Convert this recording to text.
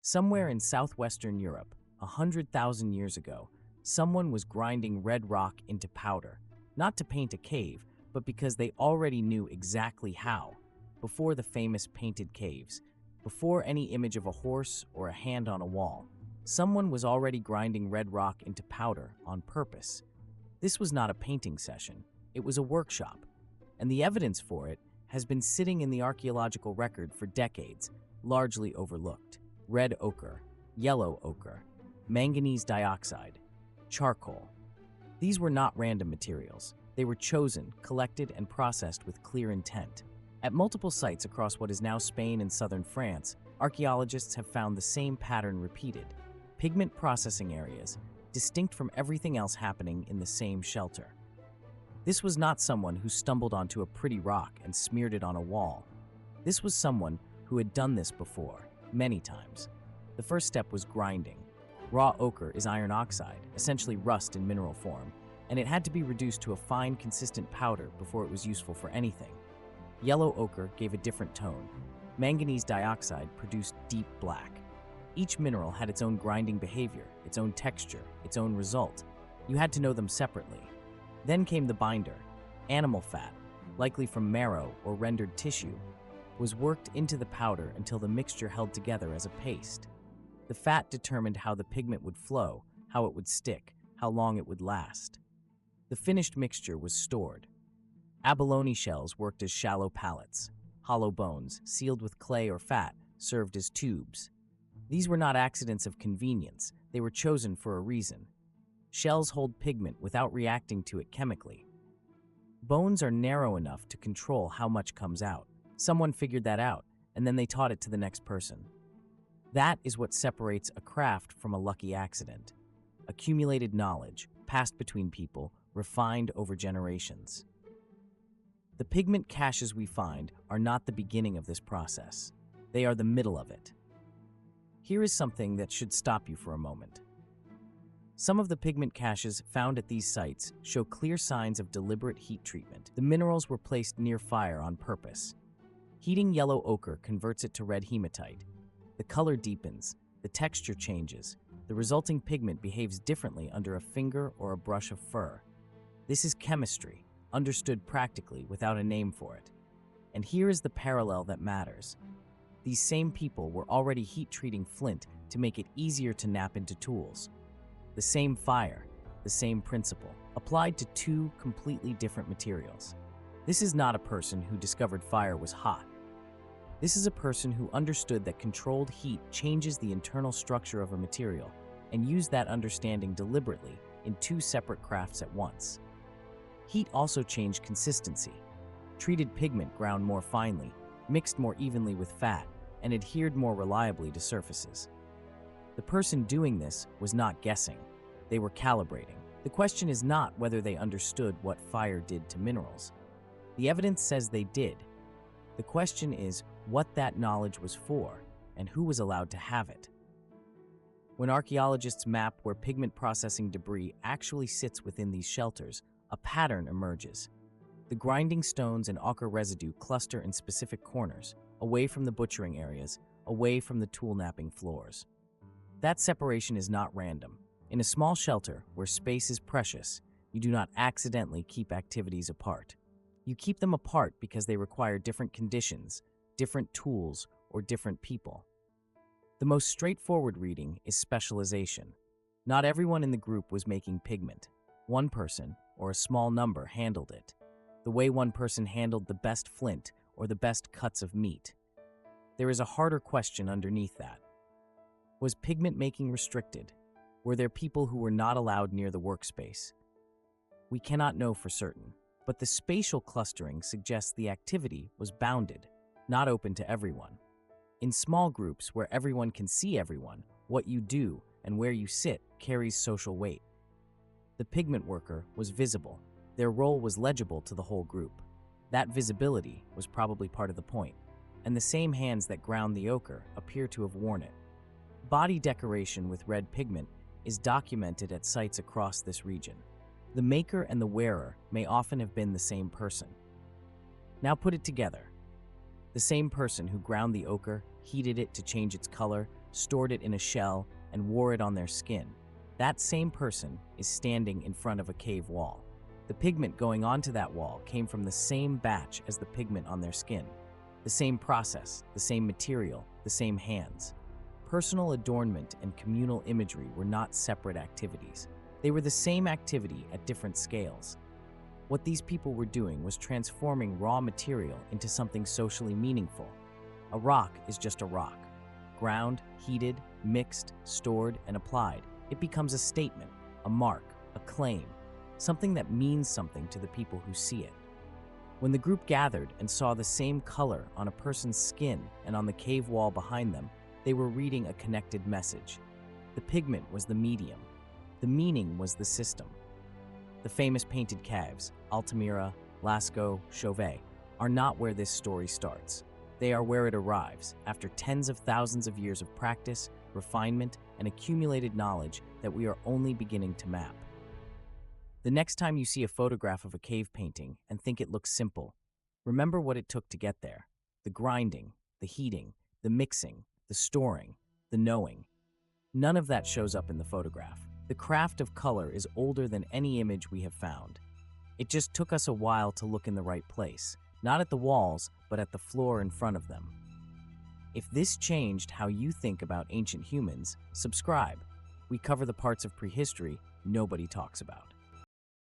Somewhere in southwestern Europe, 100,000 years ago, someone was grinding red rock into powder, not to paint a cave, but because they already knew exactly how. Before the famous painted caves, before any image of a horse or a hand on a wall, someone was already grinding red rock into powder on purpose. This was not a painting session, it was a workshop, and the evidence for it has been sitting in the archaeological record for decades, largely overlooked. Red ochre, yellow ochre, manganese dioxide, charcoal. These were not random materials. They were chosen, collected, and processed with clear intent. At multiple sites across what is now Spain and southern France, archaeologists have found the same pattern repeated. Pigment processing areas, distinct from everything else happening in the same shelter. This was not someone who stumbled onto a pretty rock and smeared it on a wall. This was someone who had done this before, many times. The first step was grinding. Raw ochre is iron oxide, essentially rust in mineral form, and it had to be reduced to a fine, consistent powder before it was useful for anything. Yellow ochre gave a different tone. Manganese dioxide produced deep black. Each mineral had its own grinding behavior, its own texture, its own result. You had to know them separately. Then came the binder. Animal fat, likely from marrow or rendered tissue, was worked into the powder until the mixture held together as a paste. The fat determined how the pigment would flow, how it would stick, how long it would last. The finished mixture was stored. Abalone shells worked as shallow pallets. Hollow bones, sealed with clay or fat, served as tubes. These were not accidents of convenience, they were chosen for a reason. Shells hold pigment without reacting to it chemically. Bones are narrow enough to control how much comes out. Someone figured that out, and then they taught it to the next person. That is what separates a craft from a lucky accident. Accumulated knowledge, passed between people, refined over generations. The pigment caches we find are not the beginning of this process. They are the middle of it. Here is something that should stop you for a moment. Some of the pigment caches found at these sites show clear signs of deliberate heat treatment. The minerals were placed near fire on purpose. Heating yellow ochre converts it to red hematite. The color deepens, the texture changes, the resulting pigment behaves differently under a finger or a brush of fur. This is chemistry, understood practically without a name for it. And here is the parallel that matters. These same people were already heat-treating flint to make it easier to nap into tools. The same fire, the same principle, applied to two completely different materials. This is not a person who discovered fire was hot. This is a person who understood that controlled heat changes the internal structure of a material and used that understanding deliberately in two separate crafts at once. Heat also changed consistency. Treated pigment ground more finely, mixed more evenly with fat, and adhered more reliably to surfaces. The person doing this was not guessing. They were calibrating. The question is not whether they understood what fire did to minerals. The evidence says they did. The question is what that knowledge was for and who was allowed to have it. When archaeologists map where pigment processing debris actually sits within these shelters, a pattern emerges. The grinding stones and ochre residue cluster in specific corners, away from the butchering areas, away from the tool-napping floors. That separation is not random. In a small shelter where space is precious, you do not accidentally keep activities apart. You keep them apart because they require different conditions, different tools, or different people. The most straightforward reading is specialization. Not everyone in the group was making pigment. One person, or a small number, handled it. The way one person handled the best flint or the best cuts of meat. There is a harder question underneath that. Was pigment making restricted? Were there people who were not allowed near the workspace? We cannot know for certain, but the spatial clustering suggests the activity was bounded, not open to everyone. In small groups where everyone can see everyone, what you do and where you sit carries social weight. The pigment worker was visible. Their role was legible to the whole group. That visibility was probably part of the point, and the same hands that ground the ochre appear to have worn it. Body decoration with red pigment is documented at sites across this region. The maker and the wearer may often have been the same person. Now put it together. The same person who ground the ochre, heated it to change its color, stored it in a shell, and wore it on their skin. That same person is standing in front of a cave wall. The pigment going onto that wall came from the same batch as the pigment on their skin. The same process, the same material, the same hands. Personal adornment and communal imagery were not separate activities. They were the same activity at different scales. What these people were doing was transforming raw material into something socially meaningful. A rock is just a rock. Ground, heated, mixed, stored, and applied, it becomes a statement, a mark, a claim, something that means something to the people who see it. When the group gathered and saw the same color on a person's skin and on the cave wall behind them, they were reading a connected message. The pigment was the medium. The meaning was the system. The famous painted caves, Altamira, Lascaux, Chauvet, are not where this story starts. They are where it arrives, after tens of thousands of years of practice, refinement, and accumulated knowledge that we are only beginning to map. The next time you see a photograph of a cave painting and think it looks simple, remember what it took to get there. The grinding, the heating, the mixing, the storing, the knowing. None of that shows up in the photograph. The craft of color is older than any image we have found. It just took us a while to look in the right place, not at the walls, but at the floor in front of them. If this changed how you think about ancient humans, subscribe. We cover the parts of prehistory nobody talks about.